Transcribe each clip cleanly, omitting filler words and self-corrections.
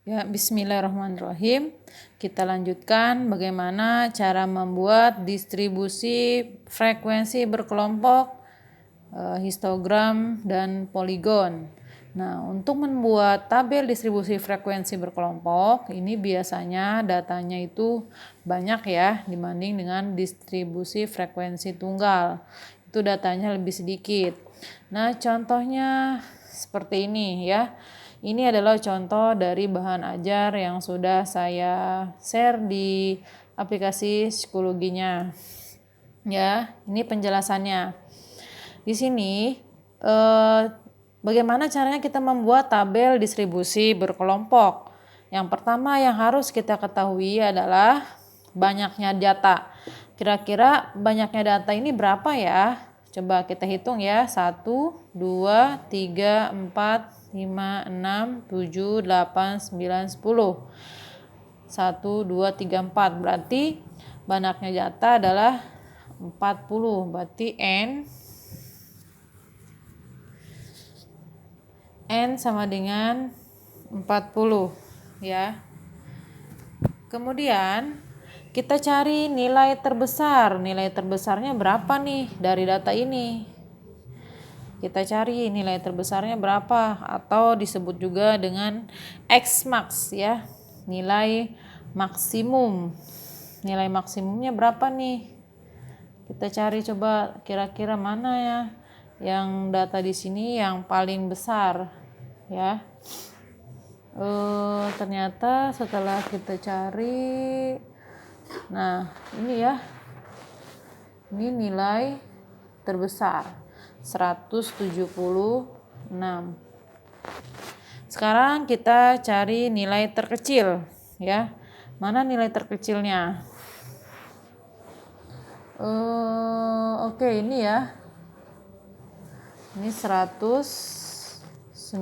Ya, bismillahirrahmanirrahim. Kita lanjutkan bagaimana cara membuat distribusi frekuensi berkelompok, histogram, dan poligon. Nah, untuk membuat tabel distribusi frekuensi berkelompok, ini biasanya datanya itu banyak ya dibanding dengan distribusi frekuensi tunggal. Itu datanya lebih sedikit. Nah, contohnya seperti ini ya. Ini adalah contoh dari bahan ajar yang sudah saya share di aplikasi psikologinya. Ya, ini penjelasannya. Di sini bagaimana caranya kita membuat tabel distribusi berkelompok. Yang pertama yang harus kita ketahui adalah banyaknya data. Kira-kira banyaknya data ini berapa ya? Coba kita hitung ya. 1, 2, 3, 4, 5, 6, 7, 8, 9, 10. 1, 2, 3, 4. Berarti banyaknya data adalah 40. Berarti N sama dengan 40 ya. Kemudian kita cari nilai terbesar. Nilai terbesarnya berapa nih dari data ini? Kita cari nilai terbesarnya berapa, atau disebut juga dengan X-max ya, nilai maksimum. Nilai maksimumnya berapa nih? Kita cari coba kira-kira mana ya yang data di sini yang paling besar ya. Ternyata setelah kita cari, nah ini ya, ini nilai terbesar 176. Sekarang kita cari nilai terkecil ya. Mana nilai terkecilnya? Oke, ini ya. Ini 119.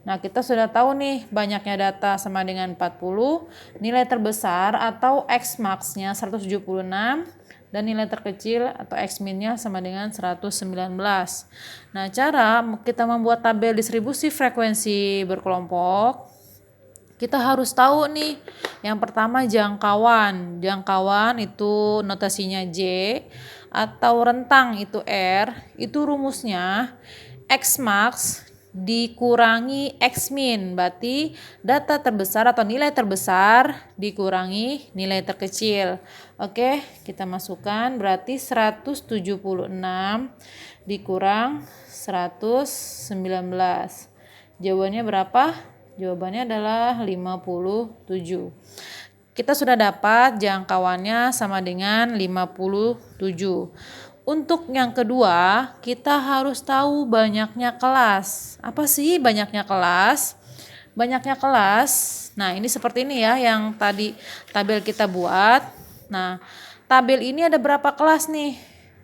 Nah, kita sudah tahu nih banyaknya data sama dengan 40, nilai terbesar atau X-max-nya 176, dan nilai terkecil atau X-min-nya sama dengan 119. Nah, cara kita membuat tabel distribusi frekuensi berkelompok, kita harus tahu nih, yang pertama jangkauan. Jangkauan itu notasinya J, atau rentang itu R. Itu rumusnya X-max dikurangi X-min, berarti data terbesar atau nilai terbesar dikurangi nilai terkecil. Oke, kita masukkan, berarti 176 dikurang 119. Jawabannya berapa? Jawabannya adalah 57. Kita sudah dapat jangkauannya sama dengan 57. Untuk yang kedua, kita harus tahu banyaknya kelas. Apa sih banyaknya kelas? Banyaknya kelas, nah ini seperti ini ya yang tadi tabel kita buat. Nah, tabel ini ada berapa kelas nih?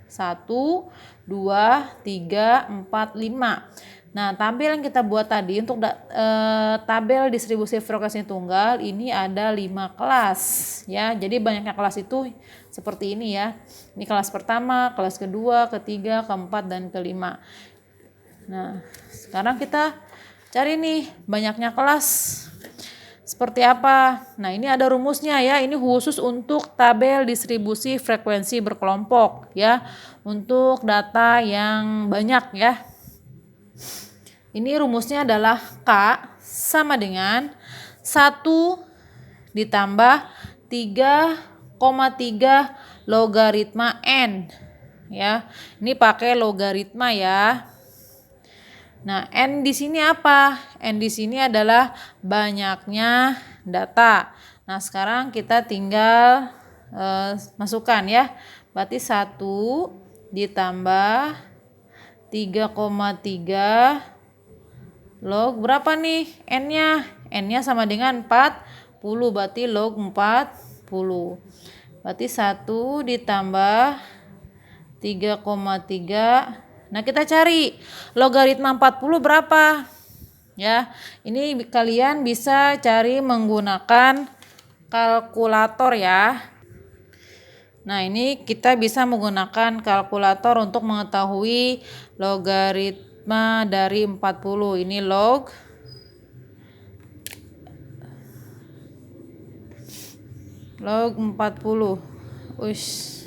1, 2, 3, 4, 5. Nah, tabel yang kita buat tadi untuk tabel distribusi frekuensi tunggal ini ada 5 kelas ya. Jadi banyaknya kelas itu seperti ini ya. Ini kelas pertama, kelas kedua, ketiga, keempat, dan kelima. Nah, sekarang kita cari nih banyaknya kelas seperti apa. Nah, ini ada rumusnya ya. Ini khusus untuk tabel distribusi frekuensi berkelompok ya. Untuk data yang banyak ya. Ini rumusnya adalah K sama dengan 1 ditambah 3,3 logaritma N. Ya, ini pakai logaritma ya. Nah, N di sini apa? N di sini adalah banyaknya data. Nah, sekarang kita tinggal masukkan ya. Berarti 1 ditambah 3,3 log berapa nih N-nya? N-nya sama dengan 40, berarti log 40. Berarti 1 ditambah 3,3. Nah, kita cari logaritma 40 berapa? Ya, ini kalian bisa cari menggunakan kalkulator ya. Nah, ini kita bisa menggunakan kalkulator untuk mengetahui logaritma dari 40. Ini log log 40. Ush.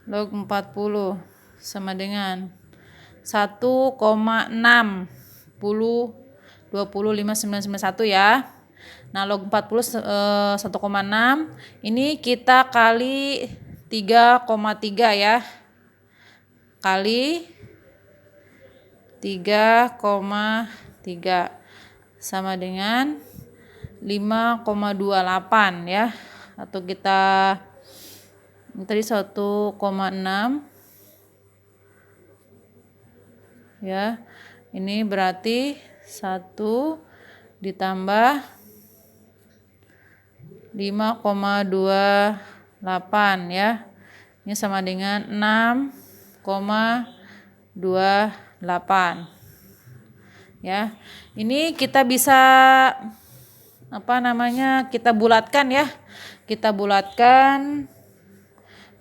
Log 40 sama dengan 1,6 20 5,991 ya. Nah, log 40 1,6 ini kita kali 3,3 ya. Kali 3,3 sama dengan 5,28 ya. Atau kita ini tadi 1,6 ya. Ini berarti 1 ditambah 5,28 ya. Ini sama dengan 6,28 ya. Ini kita bisa kita bulatkan ya. Kita bulatkan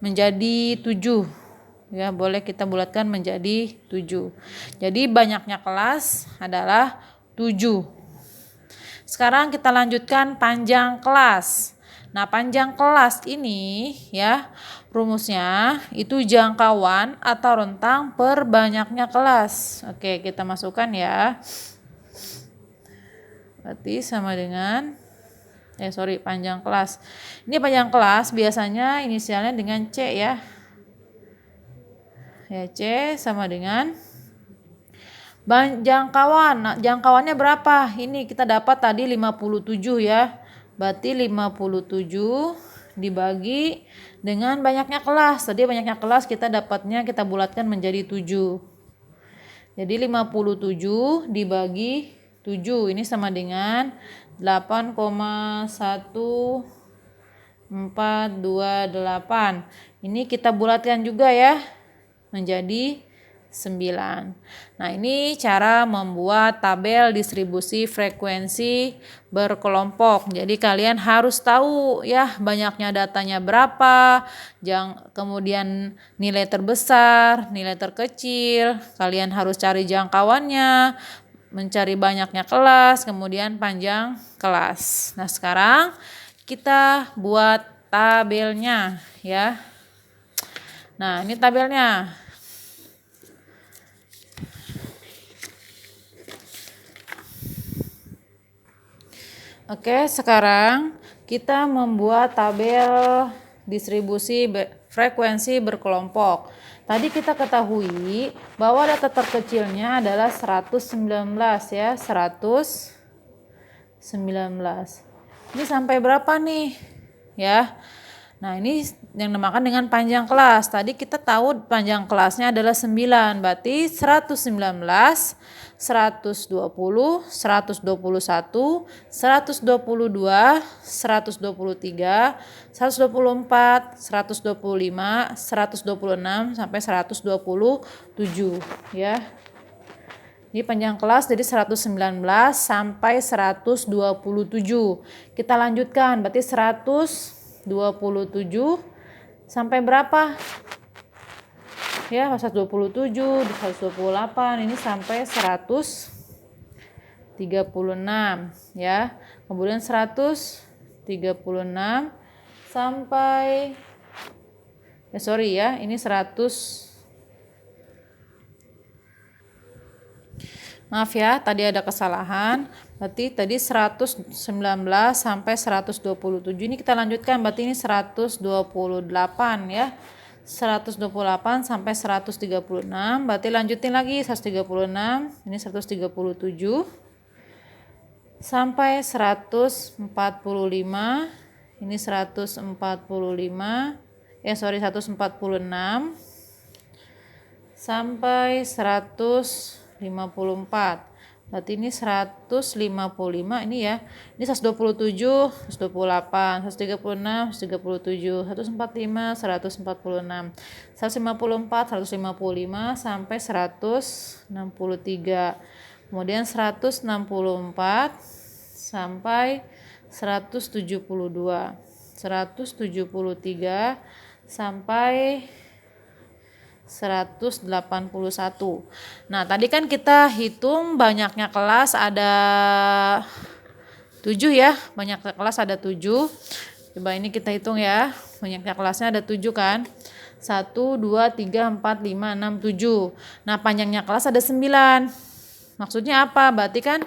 menjadi 7 ya, boleh kita bulatkan menjadi 7. Jadi banyaknya kelas adalah 7. Sekarang kita lanjutkan panjang kelas. Nah, panjang kelas ini ya, rumusnya itu jangkauan atau rentang per banyaknya kelas. Oke, kita masukkan ya. Berarti sama dengan panjang kelas. Ini panjang kelas biasanya inisialnya dengan C ya. Ya, C sama dengan jangkauan. Nah, jangkauannya berapa? Ini kita dapat tadi 57 ya. Berarti 57 dibagi dengan banyaknya kelas. Tadi banyaknya kelas kita bulatkan menjadi 7. Jadi 57 dibagi 7 ini sama dengan 8,1428. Ini kita bulatkan juga ya menjadi 9. Nah, ini cara membuat tabel distribusi frekuensi berkelompok. Jadi kalian harus tahu ya banyaknya datanya berapa, kemudian nilai terbesar, nilai terkecil. Kalian harus cari jangkauannya, mencari banyaknya kelas, kemudian panjang kelas. Nah, sekarang kita buat tabelnya ya. Nah, ini tabelnya. Oke, sekarang kita membuat tabel distribusi frekuensi berkelompok. Tadi kita ketahui bahwa data terkecilnya adalah 119 ya, 119. Ini sampai berapa nih? Ya. Nah, ini yang dinamakan dengan panjang kelas. Tadi kita tahu panjang kelasnya adalah 9, berarti 119, 120, 121, 122, 123, 124, 125, 126 sampai 127 ya. Ini panjang kelas jadi 119 sampai 127. Kita lanjutkan, berarti 127 sampai berapa? Ya, 127, 128, ini sampai 136 ya. Kemudian 136 sampai ini 100. Maaf ya, tadi ada kesalahan. Berarti tadi 119 sampai 127. Ini kita lanjutkan, berarti ini 128 ya. 128 sampai 136. Berarti lanjutin lagi 136. Ini 137 sampai 145. Ini 145. 146 sampai 154. Berarti ini 155 ini ya. Ini 127, 128, 136, 137, 145, 146, 154, 155 sampai 163. Kemudian 164 sampai 172. 173 sampai 181. Nah, tadi kan kita hitung banyaknya kelas ada 7 ya. Banyaknya kelas ada 7. Coba ini kita hitung ya. Banyaknya kelasnya ada 7 kan. 1, 2, 3, 4, 5, 6, 7. Nah, panjangnya kelas ada 9. Maksudnya apa? Berarti kan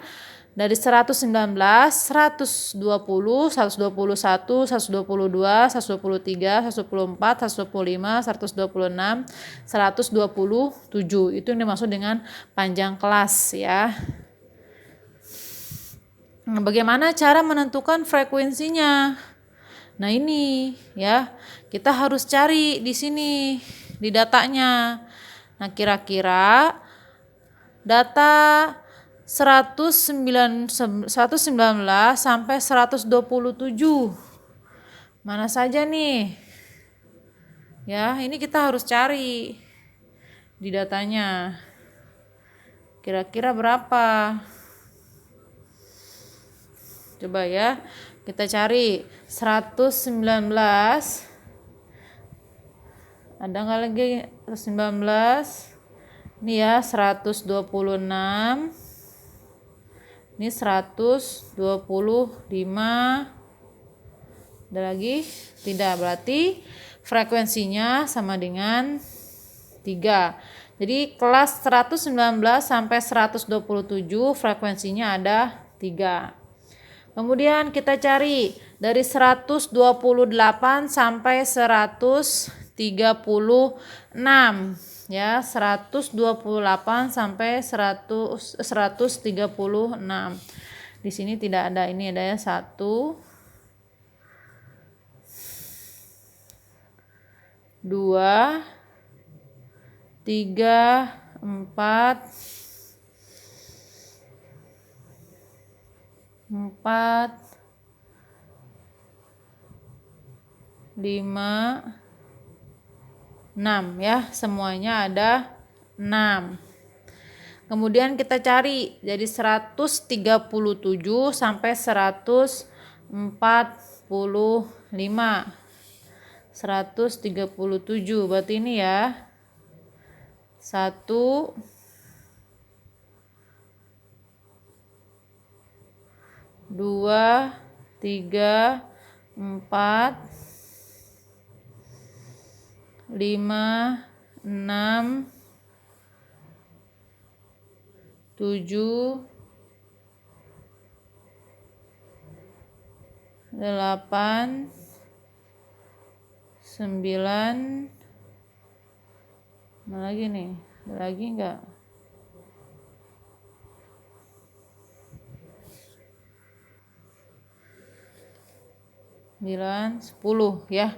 dari 119, 120, 121, 122, 123, 124, 125, 126, 127. Itu yang dimaksud dengan panjang kelas ya. Nah, bagaimana cara menentukan frekuensinya? Nah, ini ya, kita harus cari di sini di datanya. Nah, kira-kira data 119 sampai 127 mana saja nih? Ya, ini kita harus cari di datanya. Kira-kira berapa? Coba ya, kita cari 119. Ada nggak lagi 119? Ini ya 126. Ini 125. Ada lagi? Tidak, berarti frekuensinya sama dengan 3. Jadi kelas 119 sampai 127 frekuensinya ada 3. Kemudian kita cari dari 128 sampai 136 ya, 128 sampai 136. Di sini tidak ada, ini ada ya 1 2 3 4 5 6 ya, semuanya ada 6. Kemudian kita cari dari 137 sampai 145. 137 berarti ini ya. 1 2 3 4 5 6 7 8 9. Mana lagi nih? Ada lagi enggak? 9, 10 ya.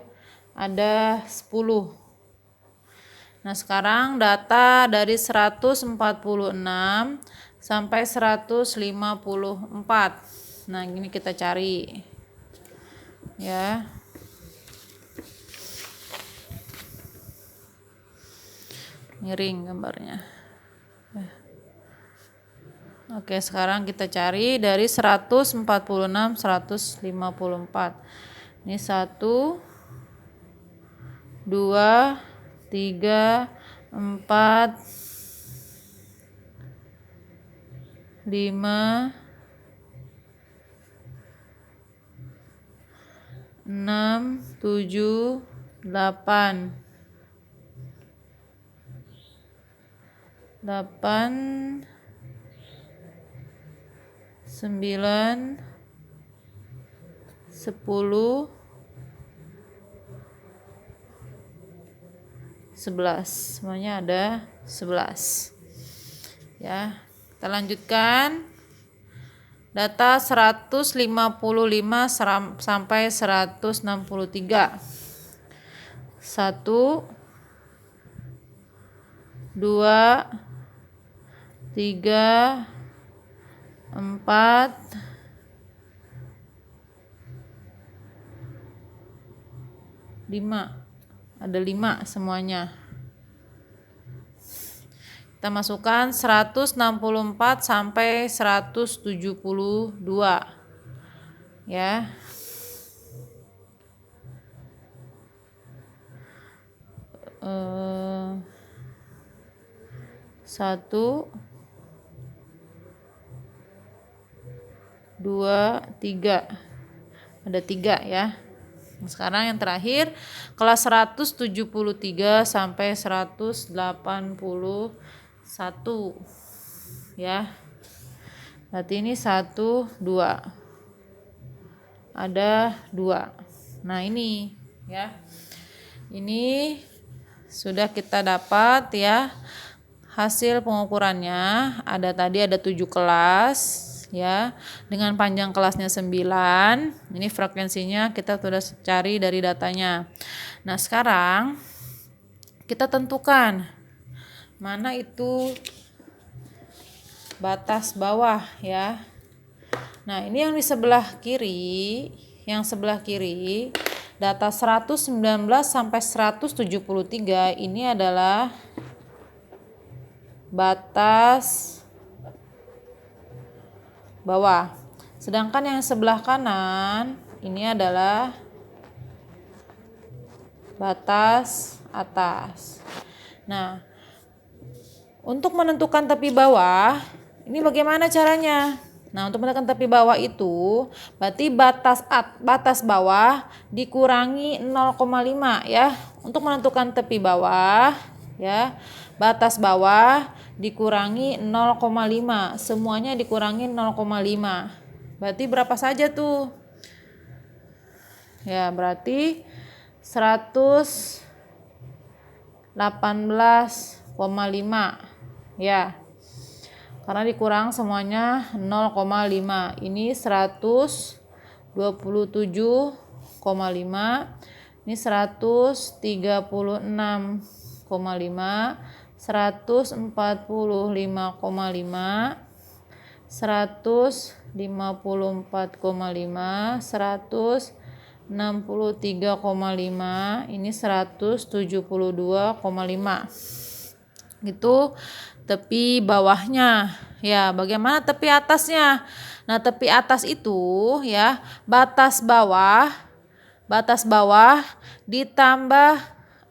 Ada 10. Nah, sekarang data dari 146 sampai 154. Nah, ini kita cari. Ya. Miring gambarnya. Oke, sekarang kita cari dari 146 154. Ini 1 2 3 4 5 6 7 8 9 10 11. Semuanya ada 11. Ya, kita lanjutkan. Data 155 sampai 163. 1 2 3 4 5. Ada 5 semuanya. Kita masukkan 164 sampai 172. Ya. 1, 2, 3. Ada 3 ya. Nah, sekarang yang terakhir kelas 173 sampai 181 ya. Berarti ini 1, 2. Ada 2. Nah, ini ya. Ini sudah kita dapat ya hasil pengukurannya. Tadi ada 7 kelas ya, dengan panjang kelasnya 9. Ini frekuensinya kita sudah cari dari datanya. Nah, sekarang kita tentukan mana itu batas bawah ya. Nah, ini yang di sebelah kiri, data 119 sampai 173 ini adalah batas bawah. Sedangkan yang sebelah kanan ini adalah batas atas. Nah, untuk menentukan tepi bawah, ini bagaimana caranya? Nah, untuk menentukan tepi bawah itu berarti batas bawah dikurangi 0,5 ya. Untuk menentukan tepi bawah ya, batas bawah dikurangi 0,5. Semuanya dikurangi 0,5. Berarti berapa saja tuh? Ya, berarti 118,5 ya. Karena dikurang semuanya 0,5. Ini 127,5. Ini 136,5, 145,5, 154,5, 163,5, ini 172,5. Itu tepi bawahnya ya. Bagaimana tepi atasnya? Nah, tepi atas itu ya, batas bawah ditambah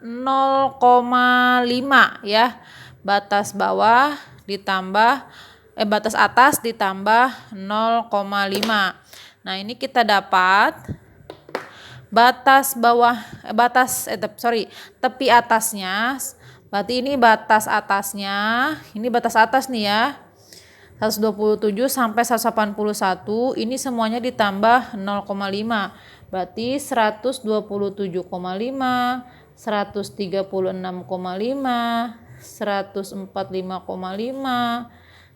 0,5 ya. Batas atas ditambah 0,5. Nah, ini kita dapat tepi atasnya. Berarti ini batas atasnya, ini batas atas nih ya, 127 sampai 181, ini semuanya ditambah 0,5. Berarti 127,5, 136,5, 145,5,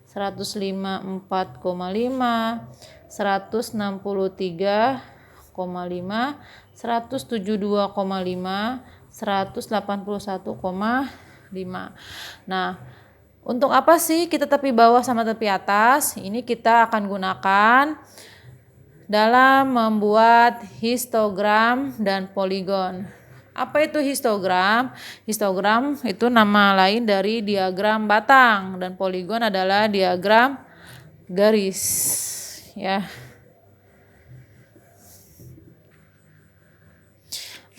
154,5, 163,5, 172,5, 181,5. Nah, untuk apa sih kita tepi bawah sama tepi atas? Ini kita akan gunakan dalam membuat histogram dan poligon. Apa itu histogram? Histogram itu nama lain dari diagram batang dan poligon adalah diagram garis ya.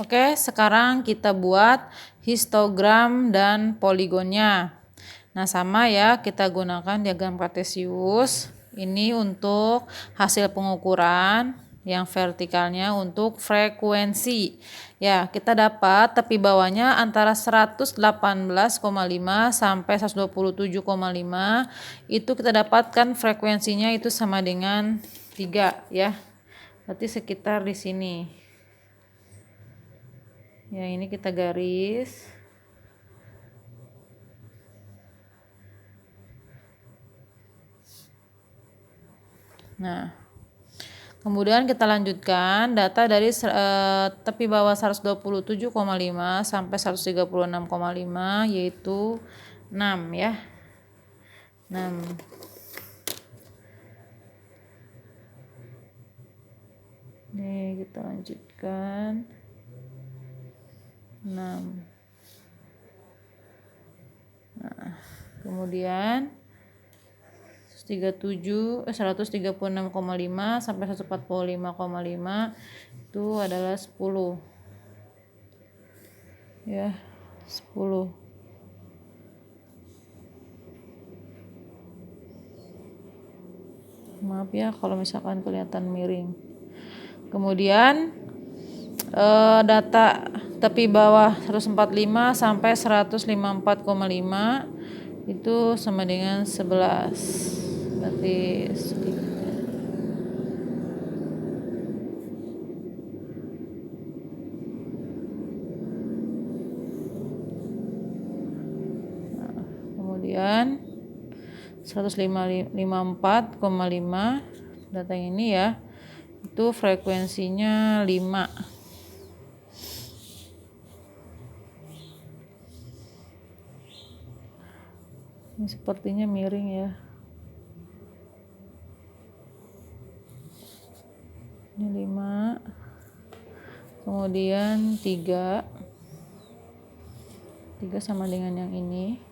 Oke, sekarang kita buat histogram dan poligonnya. Nah, sama ya, kita gunakan diagram kartesius. Ini untuk hasil pengukuran, yang vertikalnya untuk frekuensi. Ya, kita dapat tepi bawahnya antara 118,5 sampai 127,5. Itu kita dapatkan frekuensinya itu sama dengan 3 ya. Berarti sekitar di sini. Ya, ini kita garis. Nah, kemudian kita lanjutkan data dari tepi bawah 127,5 sampai 136,5 yaitu 6 ya. 6. Nih, kita lanjutkan. 6. Nah, kemudian 136,5 sampai 145,5 itu adalah 10 ya, 10. Maaf ya kalau misalkan kelihatan miring. Kemudian data tepi bawah 145 sampai 154,5 itu sama dengan 11. Berarti kemudian 154,5 data ini ya, itu frekuensinya 5. Ini sepertinya miring ya. Ini 5. Kemudian 3 sama dengan yang ini.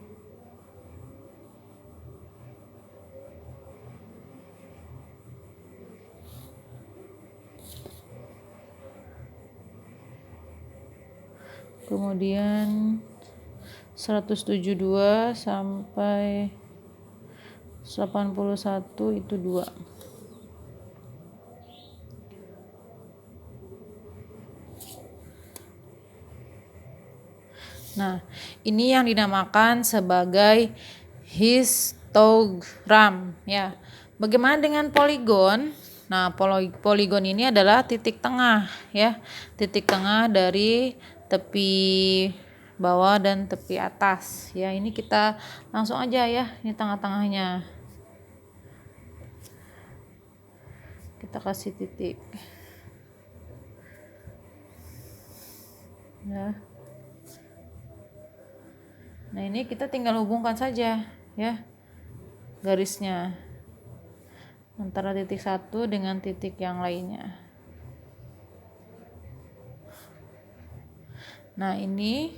Kemudian 172 sampai 81 itu 2. Nah, ini yang dinamakan sebagai histogram ya. Bagaimana dengan poligon? Nah, poligon ini adalah titik tengah ya. Titik tengah dari tepi bawah dan tepi atas ya. Ini kita langsung aja ya, ini tengah-tengahnya. Kita kasih titik. Ya. Nah, ini kita tinggal hubungkan saja ya garisnya antara titik satu dengan titik yang lainnya. Nah, ini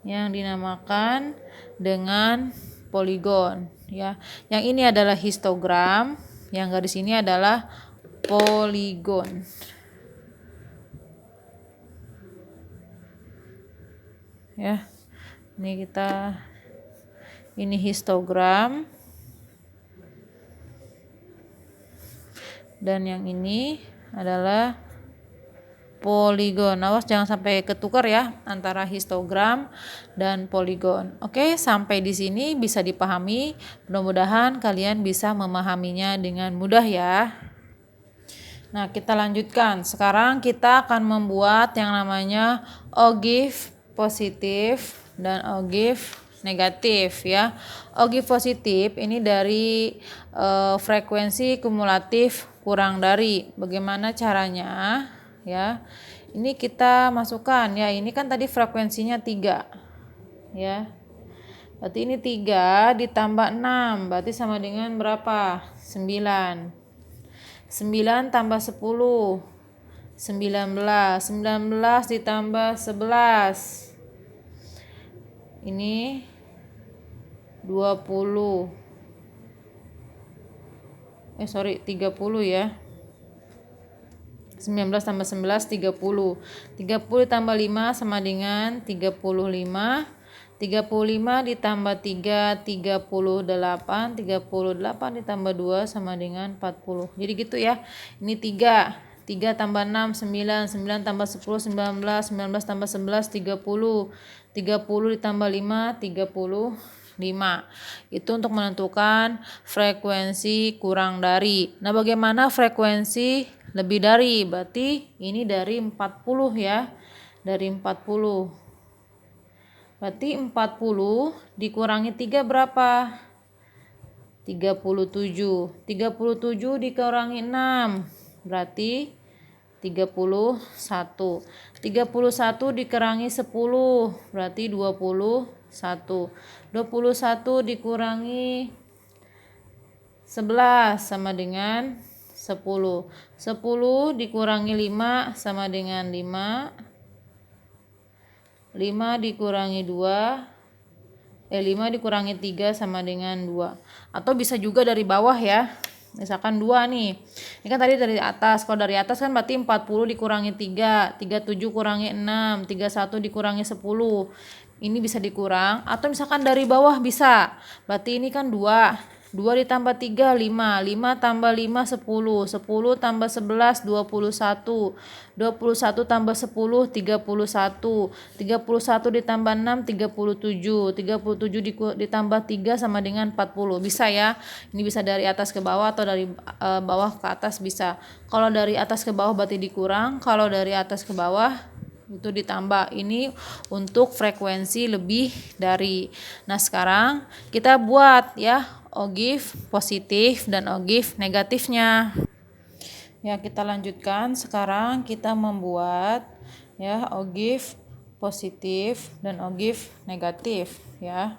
yang dinamakan dengan poligon ya. Yang ini adalah histogram, yang garis ini adalah poligon. Ya. Ini histogram. Dan yang ini adalah poligon. Awas jangan sampai ketukar ya antara histogram dan poligon. Oke, sampai di sini bisa dipahami. Mudah-mudahan kalian bisa memahaminya dengan mudah ya. Nah, kita lanjutkan. Sekarang kita akan membuat yang namanya ogive positif dan ogive negatif ya. Ogive positif ini dari frekuensi kumulatif kurang dari. Bagaimana caranya? Ya, ini kita masukkan ya, ini kan tadi frekuensinya 3 ya, berarti ini 3 ditambah 6 berarti sama dengan berapa? 9 tambah 10 19 ditambah 11 ini 30 30 ya. 19 tambah 11 30 tambah 5 sama dengan 35 ditambah 3 38 ditambah 2 sama dengan 40. Jadi gitu ya, ini 3 tambah 6 9 tambah 10 19 tambah 11 30 ditambah 5 35. Itu untuk menentukan frekuensi kurang dari. Nah, bagaimana frekuensi lebih dari? Berarti ini dari 40 ya. Dari 40. Berarti 40 dikurangi 3 berapa? 37. 37 dikurangi 6 berarti 31. 31 dikurangi 10 berarti 21. 21 dikurangi 11 sama dengan 10. 10 dikurangi 5 sama dengan 5. 5 dikurangi 5 dikurangi 3 sama dengan 2. Atau bisa juga dari bawah ya. Misalkan 2 nih. Ini kan tadi dari atas. Kalau dari atas kan berarti 40 dikurangi 3. 37 kurangi 6. 31 dikurangi 10. Ini bisa dikurang. Atau misalkan dari bawah bisa. Berarti ini kan 2. 2 ditambah 3, 5. 5 tambah 5, 10. 10 tambah 11, 21. 21 tambah 10, 31. 31 ditambah 6, 37. 37 ditambah 3 sama dengan 40. Bisa ya. Ini bisa dari atas ke bawah atau dari bawah ke atas bisa. Kalau dari atas ke bawah berarti dikurang. Kalau dari atas ke bawah itu ditambah. Ini untuk frekuensi lebih dari. Nah, sekarang kita buat ya ogive positif dan ogive negatifnya. Ya, kita lanjutkan. Sekarang kita membuat ya ogive positif dan ogive negatif ya.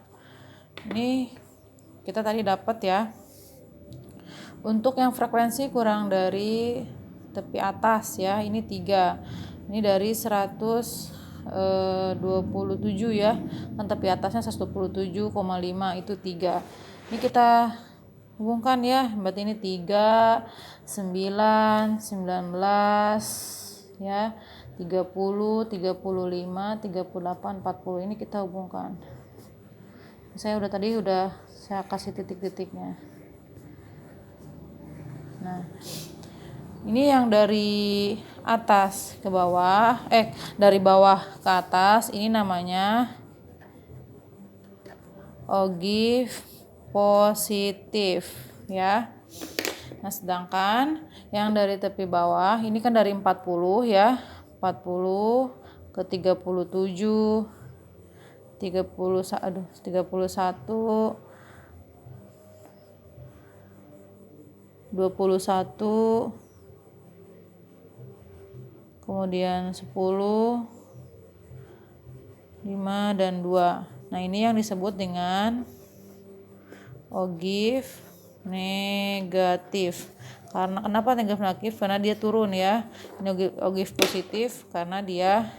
Ini kita tadi dapat ya. Untuk yang frekuensi kurang dari tepi atas ya, ini 3. Ini dari 127 ya. Kan tepi atasnya 127,5 itu 3. Ini kita hubungkan ya. Berarti ini 3, 9, 19 ya. 30, 35, 38, 40. Ini kita hubungkan. Saya kasih titik-titiknya. Nah, ini yang dari atas ke bawah, dari bawah ke atas, ini namanya ogive positif ya. Nah, sedangkan yang dari tepi bawah, ini kan dari 40 ya, 40 ke 37, 31, 21, kemudian 10, 5 dan 2. Nah, ini yang disebut dengan ogive negatif. Karena kenapa negatif? Karena dia turun ya. Ini ogive positif karena dia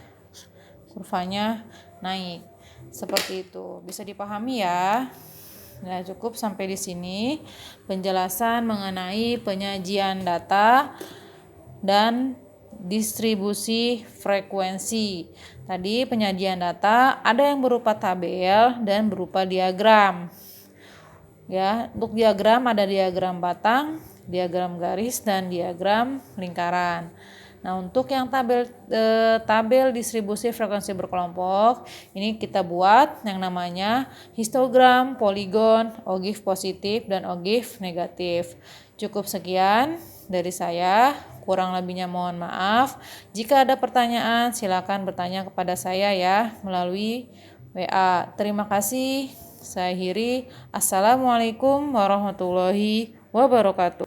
kurvanya naik. Seperti itu. Bisa dipahami ya. Nah, cukup sampai di sini penjelasan mengenai penyajian data dan distribusi frekuensi. Tadi penyajian data ada yang berupa tabel dan berupa diagram. Ya, untuk diagram ada diagram batang, diagram garis dan diagram lingkaran. Nah, untuk yang tabel distribusi frekuensi berkelompok, ini kita buat yang namanya histogram, poligon, ogive positif dan ogive negatif. Cukup sekian dari saya, kurang lebihnya mohon maaf. Jika ada pertanyaan, silakan bertanya kepada saya ya melalui WA. Terima kasih. Saya akhiri. Assalamualaikum warahmatullahi wabarakatuh.